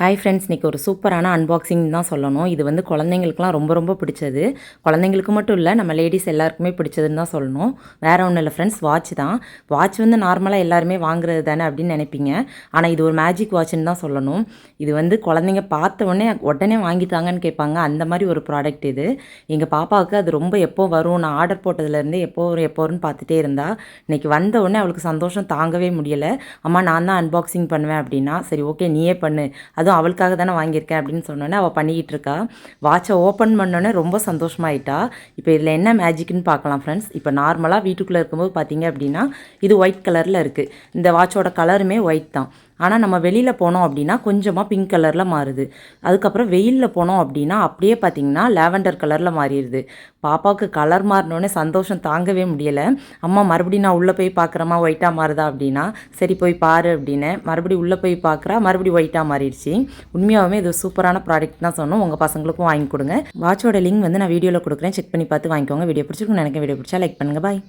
Hi friends, இன்றைக்கி ஒரு சூப்பரான அன்பாக்சிங் தான் சொல்லணும். இது வந்து குழந்தைங்களுக்குலாம் ரொம்ப ரொம்ப பிடிச்சது. குழந்தைங்களுக்கு மட்டும் இல்லை, நம்ம லேடிஸ் எல்லாருக்குமே பிடிச்சதுன்னு தான் சொல்லணும். வேறு ஒன்றும் இல்லை ஃப்ரெண்ட்ஸ், வாட்ச் தான். வாட்ச் வந்து நார்மலாக எல்லாருமே வாங்குறது தானே அப்படின்னு நினைப்பீங்க. ஆனால் இது ஒரு மேஜிக் வாட்ச்னு தான் சொல்லணும். இது வந்து குழந்தைங்க பார்த்த உடனே வாங்கித்தாங்கன்னு கேட்பாங்க. அந்த மாதிரி ஒரு ப்ராடக்ட் இது. எங்கள் பாப்பாவுக்கு அது ரொம்ப எப்போ வரும், நான் ஆர்டர் போட்டதுலேருந்து எப்போன்னு பார்த்துட்டே இருந்தா. இன்றைக்கி வந்த உடனே அவளுக்கு சந்தோஷம் தாங்கவே முடியலை. அம்மா நான் தான் அன்பாக்சிங் பண்ணுவேன் அப்படின்னா, சரி ஓகே நீயே பண்ணு, அதுவும் அவளுக்காக தானே வாங்கியிருக்கேன் அப்படின்னு சொன்னோன்னே அவள் பண்ணிக்கிட்டு இருக்கா. வாட்சை ஓப்பன் பண்ணோன்னே ரொம்ப சந்தோஷமாயிட்டா. இப்போ இதில் என்ன மேஜிக்னு பார்க்கலாம் ஃப்ரெண்ட்ஸ். இப்போ நார்மலாக வீட்டுக்குள்ளே இருக்கும்போது பார்த்தீங்க அப்படின்னா இது ஒயிட் கலரில் இருக்குது. இந்த வாட்சோட கலருமே ஒயிட் தான். ஆனால் நம்ம வெளியில் போனோம் அப்படின்னா கொஞ்சமாக பிங்க் கலரில் மாறுது. அதுக்கப்புறம் வெயிலில் போனோம் அப்படின்னா அப்படியே பார்த்திங்கன்னா லாவெண்டர் கலரில் மாறிடுது. பாப்பாவுக்கு கலர் மாறினோடனே சந்தோஷம் தாங்கவே முடியலை. அம்மா மறுபடியும் நான் உள்ளே போய் பார்க்குறேம்மா ஒயிட்டாக மாறுதா அப்படின்னா, சரி போய் பாரு அப்படின்னு மறுபடியும் உள்ளே போய் பார்க்குறா, மறுபடியும் ஒயிட்டாக மாறிடுச்சு. உண்மையாகவே இது சூப்பரான ப்ராடக்ட் தான் சொன்னோம். உங்கள் பசங்களுக்கும் வாங்கி கொடுங்க. வாட்சோட லிங்க் வந்து நான் வீடியோவில் கொடுக்குறேன், செக் பண்ணி பார்த்து வாங்கிக்கோங்க. வீடியோ பிடிச்சிருக்குன்னு நினைக்கிறேன். வீடியோ பிடிச்சா லைக் பண்ணுங்கள். பாய்.